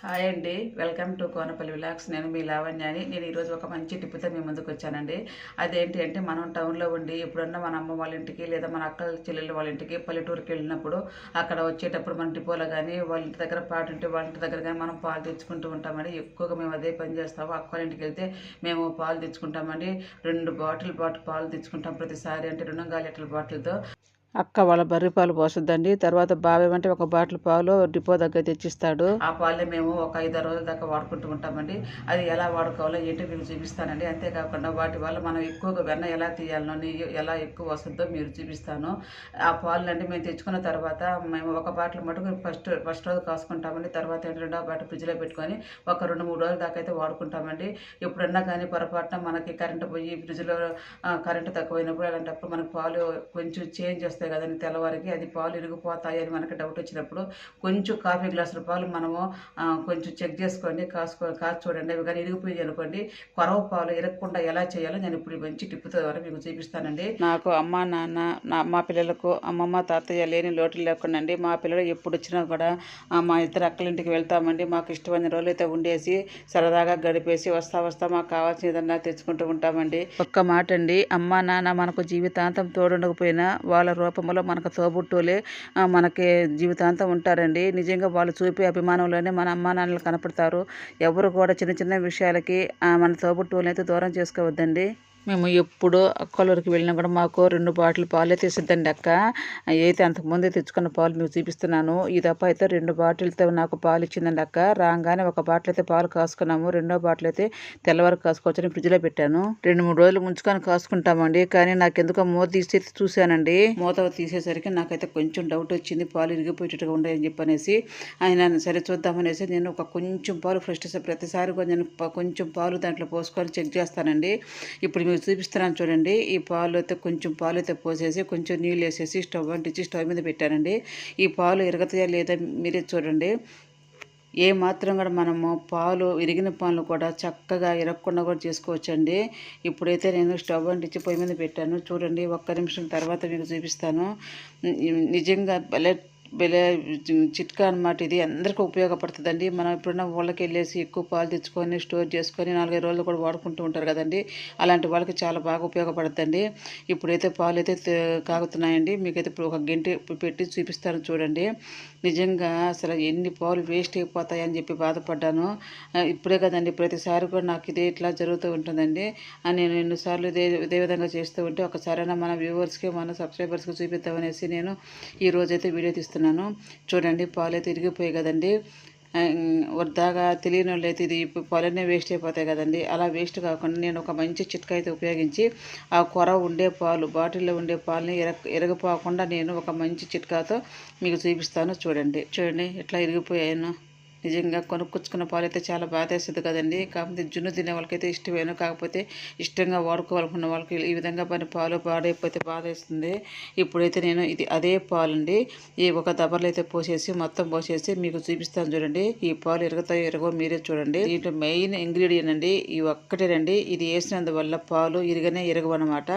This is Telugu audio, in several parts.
హాయ్ అండి, వెల్కమ్ టు కోనపల్లి విలాక్స్. నేను మీ లావణ్యాని. నేను ఈరోజు ఒక మంచి టిప్తో మీ ముందుకు వచ్చానండి. అదేంటి అంటే, మనం టౌన్లో ఉండి ఎప్పుడన్నా మన అమ్మ వాళ్ళ ఇంటికి లేదా మన అక్క చెల్లెళ్ళ వాళ్ళ ఇంటికి పల్లెటూరుకి వెళ్ళినప్పుడు అక్కడ వచ్చేటప్పుడు మన డిపోలో కానీ వాళ్ళ ఇంటి దగ్గర పాటు ఉంటే వాళ్ళ ఇంటి దగ్గర కానీ మనం పాలు తెచ్చుకుంటూ ఉంటామండి. ఎక్కువగా మేము అదే పని చేస్తాము. అక్క వాళ్ళ ఇంటికి వెళ్తే మేము పాలు తెచ్చుకుంటామండి. 2 బాటిల్ పాలు తెచ్చుకుంటాం ప్రతిసారి. అంటే 2 లీటర్ల బాటిల్తో అక్క వాళ్ళ బర్రె పాలు పోస్తుందండి. తర్వాత బాబాయ్ అంటే ఒక బాటిల్ పాలు డిపో దగ్గర తెచ్చిస్తాడు. ఆ పాలే మేము ఒక 5-6 రోజుల దాకా వాడుకుంటూ ఉంటామండి. అది ఎలా వాడుకోవాలో ఏంటో మీకు చూపిస్తానండి. అంతేకాకుండా వాటి వల్ల మనం ఎక్కువగా వెన్న ఎలా తీయాలనో, నెయ్యి ఎలా ఎక్కువ వస్తుందో మీరు చూపిస్తాను. ఆ పాలనండి మేము తెచ్చుకున్న తర్వాత మేము ఒక బాటిల్ మటుకు ఫస్ట్ రోజు కాసుకుంటామండి. తర్వాత రెండో బాటిల్ ఫ్రిడ్జ్లో పెట్టుకొని ఒక 2-3 రోజుల దాకా అయితే వాడుకుంటామండి. ఎప్పుడన్నా కానీ పొరపాటున మనకి కరెంటు పోయి ఫ్రిడ్జ్లో కరెంటు తక్కువైనప్పుడు అలాంటప్పుడు మనకు పాలు కొంచెం చేంజ్ వస్తాయి కదండి తెల్లవారికి. అది పాలు ఇరిగిపోతాయి అని మనకి డౌట్ వచ్చినప్పుడు కొంచెం కాఫీ గ్లాసుల పాలు మనము కొంచెం చెక్ చేసుకోండి, కాచి చూడండి. అవి కానీ ఇరిగిపోయి అనుకోండి, కొరవ పాలు ఇరగకుండా ఎలా చేయాలో నేను ఇప్పుడు మంచి టిప్ ద్వారా మీకు చూపిస్తానండి. నాకు అమ్మ నాన్న మా పిల్లలకు అమ్మమ్మ తాతయ్య లేని లోటు లేకుండా అండి. మా పిల్లలు ఎప్పుడు వచ్చినా కూడా మా ఇద్దరు అక్కలింటికి వెళ్తామండి. మాకు ఇష్టమైన రోజులు అయితే ఉండేసి సరదాగా గడిపేసి వస్తా మాకు కావాల్సిన ఏదన్నా తెచ్చుకుంటూ ఉంటామండి. ఒక్క మాట అండి, అమ్మ నాన్న మనకు జీవితాంతం తోడుండకపోయినా వాళ్ళ రూపంలో మనకు తోబుట్టులే మనకి జీవితాంతం ఉంటారండి. నిజంగా వాళ్ళు చూపే అభిమానంలోనే మన అమ్మా నాన్నలు కనపడతారు. ఎవరు కూడా చిన్న చిన్న విషయాలకి మన తోబుట్టువులని అయితే దూరం చేసుకోవద్దండి. మేము ఎప్పుడు అక్కలూరికి వెళ్ళినా కూడా మాకు 2 బాటిల్ పాలే తెచ్చిద్దండి అక్క. అయితే అంతకుముందే తెచ్చుకున్న పాలు మీకు చూపిస్తున్నాను. ఈ దప్ప అయితే 2 బాటిల్తో నాకు పాలు ఇచ్చిందండి అక్క. రాగానే ఒక బాటిల్ అయితే పాలు కాసుకున్నాము. రెండో బాటిల్ అయితే తెల్లవారు కాసుకోవచ్చని ఫ్రిడ్జ్లో పెట్టాను. 2-3 రోజులు ముంచుకొని కాసుకుంటామండి. కానీ నాకు ఎందుకో మూత తీసి చూశానండి. మూత తీసేసరికి నాకైతే కొంచెం డౌట్ వచ్చింది, పాలు ఇరిగిపోయేటట్టుగా ఉండేదని చెప్పనేసి. ఆయన సరే చూద్దామనేసి నేను కొంచెం పాలు ప్రతిసారి నేను కొంచెం పాలు దాంట్లో పోసుకొని చెక్ చేస్తానండి. ఇప్పుడు మీరు చూపిస్తున్నాను చూడండి. ఈ పాలు అయితే కొంచెం పాలు అయితే పోసేసి కొంచెం నీళ్ళు వేసేసి స్టవ్ అంటించి స్టవ్ మీద పెట్టానండి. ఈ పాలు ఇరగతాయా లేదా మీరే చూడండి. ఏ మాత్రం కూడా మనము పాలు ఇరిగిన పాలు కూడా చక్కగా ఇరగకుండా కూడా చేసుకోవచ్చండి. ఇప్పుడైతే నేను స్టవ్ అంటించి పొయ్యి మీద పెట్టాను చూడండి. 1 నిమిషం తర్వాత మీకు చూపిస్తాను. నిజంగా భలే చిట్కా అనమాట. ఇది అందరికీ ఉపయోగపడుతుందండి. మనం ఎప్పుడన్నా ఊళ్ళకి వెళ్ళేసి ఎక్కువ పాలు తెచ్చుకొని స్టోర్ చేసుకొని 4-5 రోజులు కూడా వాడుకుంటూ ఉంటారు కదండి. అలాంటి వాళ్ళకి చాలా బాగా ఉపయోగపడుతుందండి. ఇప్పుడైతే పాలు అయితే కాగుతున్నాయండి. మీకైతే ఇప్పుడు ఒక గంట పెట్టి చూపిస్తాను చూడండి. నిజంగా అసలు ఎన్ని పాలు వేస్ట్ అయిపోతాయని చెప్పి బాధపడ్డాను. ఇప్పుడే కదండి, ప్రతిసారి కూడా నాకు ఇట్లా జరుగుతూ ఉంటుందండి. నేను ఎన్నిసార్లు ఇదే విధంగా చేస్తూ ఉంటే ఒకసారైనా మన వ్యూవర్స్కి మన సబ్స్క్రైబర్స్కి చూపిద్దామనేసి నేను ఈరోజైతే వీడియో తీస్తున్నాను. చూడండి, పాలు అయితే ఇరిగిపోయాయి కదండి. వృధాగా తెలియని వాళ్ళు అయితే ఇది పాలన్నీ వేస్ట్ అయిపోతాయి కదండి. అలా వేస్ట్ కాకుండా నేను ఒక మంచి చిట్కా అయితే ఉపయోగించి ఆ ఉండే పాలు, బాటిల్లో ఉండే పాలని ఇరగపోకుండా నేను ఒక మంచి చిట్కాతో మీకు చూపిస్తాను. చూడండి ఎట్లా ఇరిగిపోయాను. నిజంగా కొనుక్కొచ్చుకున్న పాలు అయితే చాలా బాధేస్తుంది కదండి. కాకపోతే జున్ను తినే వాళ్ళకైతే ఇష్టమేను. కాకపోతే ఇష్టంగా వాడుకోవాలనుకున్న వాళ్ళకి ఈ విధంగా పాలు పాడైపోతే బాధేస్తుంది. ఇప్పుడైతే నేను అదే పాలండి ఈ ఒక దబర్లో అయితే మొత్తం పోసేసి మీకు చూపిస్తాను చూడండి. ఈ పాలు ఇరగో మీరే చూడండి. దీంట్లో మెయిన్ ఇంగ్రీడియంట్ అండి ఈ ఒక్కటేనండి. ఇది వేసినందువల్ల పాలు ఇరగవన్నమాట.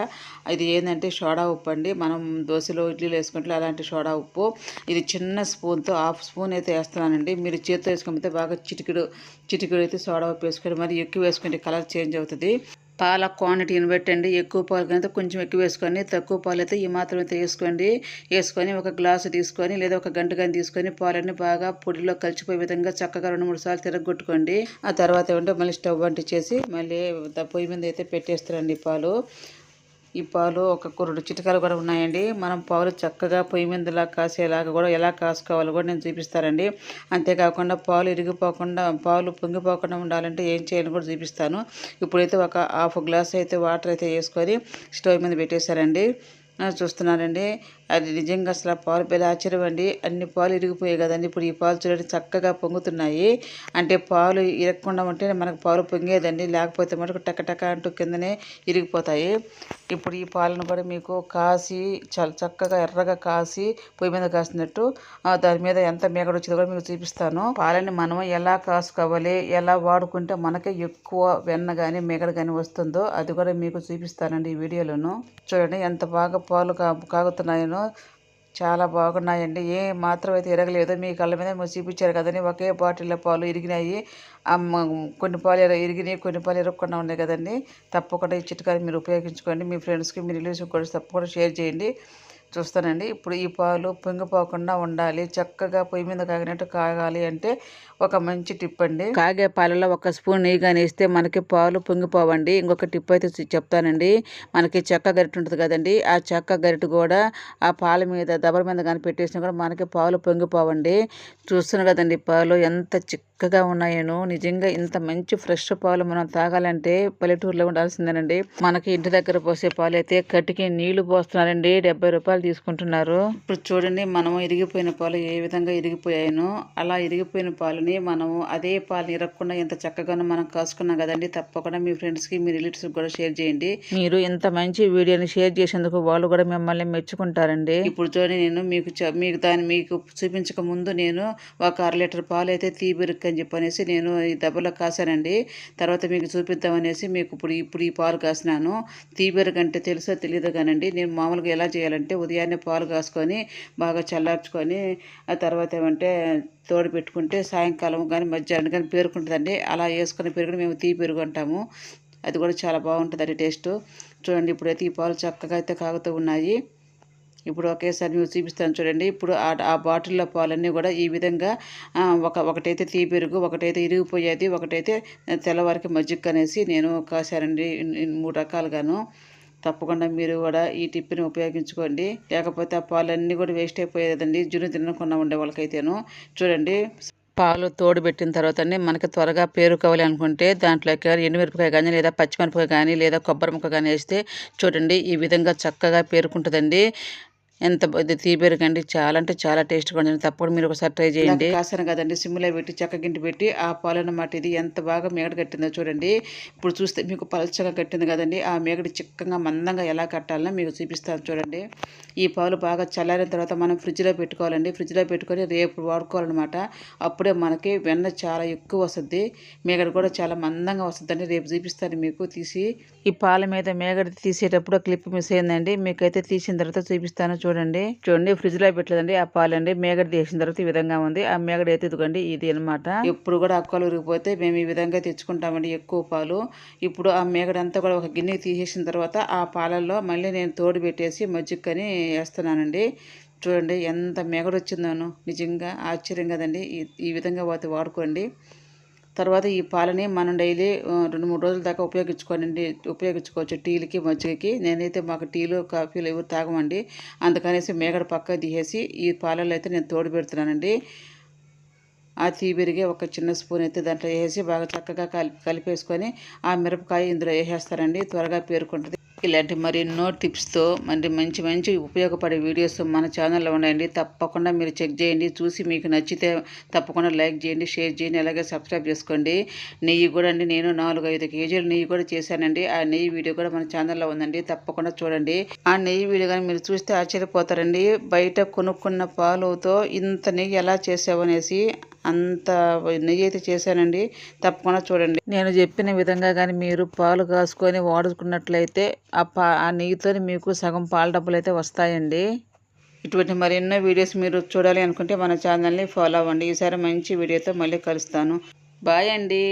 ఇది ఏంటంటే సోడా ఉప్పు అండి. మనం దోశలో ఇడ్లీలో వేసుకుంటే అలాంటి సోడా ఉప్పు. ఇది చిన్న స్పూన్తో 1/2 స్పూన్ అయితే వేస్తున్నానండి. మీరు చేతితో వేసుకుంటే బాగా చిటికెడు అయితే సోడా ఉప్పు వేసుకొని, మరి ఎక్కువ వేసుకుంటే కలర్ చేంజ్ అవుతుంది. పాల క్వాంటిటీని పెట్టండి. ఎక్కువ పాలు కనుక కొంచెం ఎక్కువ వేసుకొని, తక్కువ పాలు అయితే ఈ మాత్రం అయితే వేసుకొని ఒక గ్లాసు తీసుకొని లేదా ఒక గంట కానీ తీసుకొని పాలన్నీ బాగా పొడిలో కలిసిపోయే విధంగా చక్కగా 2-3 సార్లు తిరగొట్టుకోండి. ఆ తర్వాత ఏమంటే మళ్ళీ స్టవ్ అంటించేసి మళ్ళీ పొయ్యి మీద అయితే పెట్టేస్తారండి పాలు. ఈ పాలు ఒక 2 చిట్కాలు కూడా ఉన్నాయండి. మనం పాలు చక్కగా పొయ్యి మీదలా కాసేలాగా కూడా ఎలా కాసుకోవాలో కూడా నేను చూపిస్తానండి. అంతేకాకుండా పాలు ఇరిగిపోకుండా, పాలు పొంగిపోకుండా ఉండాలంటే ఏం చేయాలని కూడా చూపిస్తాను. ఇప్పుడైతే ఒక 1/2 గ్లాస్ అయితే వాటర్ అయితే వేసుకొని స్టవ్ మీద పెట్టేశారండి. చూస్తున్నారండి. అది నిజంగా అసలు పాలు పెద్ద ఆశ్చర్యం అండి. అన్ని పాలు ఇరిగిపోయాయి కదండి. ఇప్పుడు ఈ పాలు చూడండి చక్కగా పొంగుతున్నాయి. అంటే పాలు ఇరగకుండా ఉంటే మనకు పాలు పొంగేదండి. లేకపోతే మటుకు టక అంటూ కిందనే ఇరిగిపోతాయి. ఇప్పుడు ఈ పాలను కూడా మీకు కాసి చాలా చక్కగా ఎర్రగా కాసి పొయ్యి మీద కాసినట్టు దాని మీద ఎంత మేగడ వచ్చిందో కూడా మీకు చూపిస్తాను. పాలని మనం ఎలా కాసుకోవాలి, ఎలా వాడుకుంటే మనకి ఎక్కువ వెన్న కానీ మేగడ కానీ వస్తుందో అది కూడా మీకు చూపిస్తానండి ఈ వీడియోలోను. చూడండి ఎంత బాగా పాలు కాగుతున్నాయనో. చాలా బాగున్నాయండి. ఏ మాత్రం అయితే ఇరగలేదు. మీ కళ్ళ మీద మీరు చూపించారు కదండి, ఒకే బాటిల్లో పాలు ఇరిగినాయి. కొన్ని పాలు ఇరిగినాయి, కొన్ని పాలు ఇరగకుండా ఉన్నాయి కదండి. తప్పకుండా ఈ చిట్కాని మీరు ఉపయోగించుకోండి. మీ ఫ్రెండ్స్కి, మీ రిలేటివ్స్కి కూడా తప్పకుండా షేర్ చేయండి. చూస్తానండి. ఇప్పుడు ఈ పాలు పొంగిపోకుండా ఉండాలి, చక్కగా పొయ్యి మీద కాగినట్టు కాగాలి అంటే ఒక మంచి టిప్ అండి. కాగే పాలలో ఒక స్పూన్ నెయ్యి కానీ వేస్తే మనకి పాలు పొంగిపోవండి. ఇంకొక టిప్ అయితే చెప్తానండి. మనకి చెక్క గరిటె ఉంటుంది కదండి, ఆ చెక్క గరిటె కూడా ఆ పాల మీద దబర మీద కానీ పెట్టేసినా కూడా మనకి పాలు పొంగిపోవండి. చూస్తున్నారు కదండి పాలు ఎంత చక్కగా ఉన్నాయో. నిజంగా ఇంత మంచి ఫ్రెష్ పాలు మనం తాగాలంటే పల్లెటూరులో ఉండాల్సిందేనండి. మనకి ఇంటి దగ్గర పోసే పాలు అయితే కట్టికి నీళ్లు పోస్తున్నారండి, 70 రూపాయలు తీసుకుంటున్నారు. ఇప్పుడు చూడండి, మనము ఇరిగిపోయిన పాలు ఏ విధంగా ఇరిగిపోయాయో అలా ఇరిగిపోయిన పాలని మనము అదే పాలు ఇరగకుండా ఎంత చక్కగానో మనం కాసుకున్నాం కదండి. తప్పకుండా మీ ఫ్రెండ్స్కి, మీ రిలేటివ్స్కి కూడా షేర్ చేయండి. మీరు ఇంత మంచి వీడియోని షేర్ చేసేందుకు వాళ్ళు కూడా మిమ్మల్ని మెచ్చుకుంటారండి. ఇప్పుడు చూడండి, నేను మీకు చూపించక ముందు నేను ఒక 1/2 లీటర్ పాలు అయితే తీబిరుక్కు అని చెప్పనేసి నేను ఈ దెబ్బలో కాసానండి. తర్వాత మీకు చూపిద్దామనేసి మీకు ఇప్పుడు ఈ పాలు కాసినాను. తీబిరుగు అంటే తెలుసో తెలియదు కానండి, నేను మామూలుగా ఎలా చేయాలంటే ఉదయాన్నే పాలు కాసుకొని బాగా చల్లార్చుకొని ఆ తర్వాత ఏమంటే తోడు పెట్టుకుంటే సాయంకాలం కానీ మధ్యాహ్నం కానీ పేరుకుంటుందండి. అలా వేసుకుని పెరుగుని మేము పెరుగు అంటాము. అది కూడా చాలా బాగుంటుందండి టేస్ట్. చూడండి, ఇప్పుడైతే ఈ పాలు చక్కగా అయితే కాగుతూ ఉన్నాయి. ఇప్పుడు ఒకేసారి మేము చూపిస్తాను చూడండి. ఇప్పుడు ఆ బాటిల్లో పాలన్నీ కూడా ఈ విధంగా ఒకటైతే పెరుగు, ఒకటైతే ఇరిగిపోయేది, ఒకటైతే తెల్లవారికి మజ్జిగ అనేసి నేను కాశానండి. 3 రకాలుగాను. తప్పకుండా మీరు కూడా ఈ టిప్ని ఉపయోగించుకోండి. లేకపోతే ఆ పాలన్నీ కూడా వేస్ట్ అయిపోయేదండి, జున్ను తినకుండా ఉండే వాళ్ళకైతేను. చూడండి, పాలు తోడు పెట్టిన తర్వాత మనకి త్వరగా పేరుకోవాలి అనుకుంటే దాంట్లోకి ఎండుమిరపకాయ కానీ లేదా పచ్చిమిరపకాయ కానీ లేదా కొబ్బరి ముక్క కానీ వేస్తే చూడండి ఈ విధంగా చక్కగా పేరుకుంటుందండి. ఎంత తీపెరుగండి, చాలా అంటే చాలా టేస్ట్గా ఉంటుంది. తప్పకుండా మీరు ఒకసారి ట్రై చేయండి. కాసాను కదండి, సిమ్లో పెట్టి చక్కగింటి పెట్టి ఆ పాలన్నమాట ఇది ఎంత బాగా మేగడ కట్టిందో చూడండి. ఇప్పుడు చూస్తే మీకు పలచగా కట్టింది కదండి, ఆ మేగడి చిక్కగా మందంగా ఎలా కట్టాలనో మీకు చూపిస్తాను చూడండి. ఈ పాలు బాగా చల్లారిన తర్వాత మనం ఫ్రిడ్జ్లో పెట్టుకోవాలండి. ఫ్రిడ్జ్లో పెట్టుకొని రేపు వాడుకోవాలన్నమాట. అప్పుడే మనకి వెన్న చాలా ఎక్కువ వస్తుంది, మేగడ కూడా చాలా మందంగా వస్తుందండి. రేపు చూపిస్తాను మీకు తీసి. ఈ పాల మీద మేగడ తీసేటప్పుడు క్లిప్ మిస్ అయిందండి, మీకైతే తీసిన తర్వాత చూపిస్తాను చూడండి. ఫ్రిడ్జ్ లో పెట్టలేదండి, ఆ పాలండి మేగడ తీసిన తర్వాత ఈ విధంగా ఉంది. ఆ మేగడ అయితే ఇదిగోండి ఇది అనమాట. ఎప్పుడు కూడా అక్కలు ఉరిగిపోతే మేము ఈ విధంగా తెచ్చుకుంటామండి ఎక్కువ పాలు. ఇప్పుడు ఆ మేగడ అంతా కూడా ఒక గిన్నెకి తీసేసిన తర్వాత ఆ పాలల్లో మళ్ళీ నేను తోడు పెట్టేసి మజ్జిగని వేస్తున్నానండి. చూడండి ఎంత మేగడ వచ్చిందోను, నిజంగా ఆశ్చర్యం కదండి. ఈ విధంగా వాడుకోండి. తర్వాత ఈ పాలని మనం డైలీ 2-3 రోజుల దాకా ఉపయోగించుకోవచ్చు టీలకి, మజ్జిగకి. నేనైతే మాకు టీలు, కాఫీలు ఎవరు తాగమండి, అందుకనేసి మేగడ పక్క తీసేసి ఈ పాలలో అయితే నేను తోడు పెడుతున్నానండి. ఆ తీబిరిగే ఒక చిన్న స్పూన్ అయితే దాంట్లో వేసి బాగా చక్కగా కలిపేసుకొని ఆ మిరపకాయ ఇందులో వేసేస్తారండి, త్వరగా పేరుకుంటుంది. ఇలాంటి మరెన్నో టిప్స్తో మంచి మంచి ఉపయోగపడే వీడియోస్ మన ఛానల్లో ఉన్నాయండి. తప్పకుండా మీరు చెక్ చేయండి, చూసి మీకు నచ్చితే తప్పకుండా లైక్ చేయండి, షేర్ చేయండి, అలాగే సబ్స్క్రైబ్ చేసుకోండి. నెయ్యి కూడా అండి, నేను 4-5 కేజీలు నెయ్యి కూడా చేశానండి. ఆ నెయ్యి వీడియో కూడా మన ఛానల్లో ఉందండి, తప్పకుండా చూడండి. ఆ నెయ్యి వీడియో కానీ మీరు చూస్తే ఆశ్చర్యపోతారండి. బయట కొనుక్కున్న పాలుతో ఇంత నెయ్యి ఎలా చేసావు అనేసి అంత నెయ్యి అయితే చేశానండి. తప్పకుండా చూడండి. నేను చెప్పిన విధంగా కానీ మీరు పాలు కాసుకొని వాడుకున్నట్లయితే ఆ నెయ్యితో మీకు సగం పాల డబ్బులు అయితే వస్తాయండి. ఇటువంటి మరెన్నో వీడియోస్ మీరు చూడాలి అనుకుంటే మన ఛానల్ని ఫాలో అవ్వండి. ఈసారి మంచి వీడియోతో మళ్ళీ కలుస్తాను. బాయ్ అండి.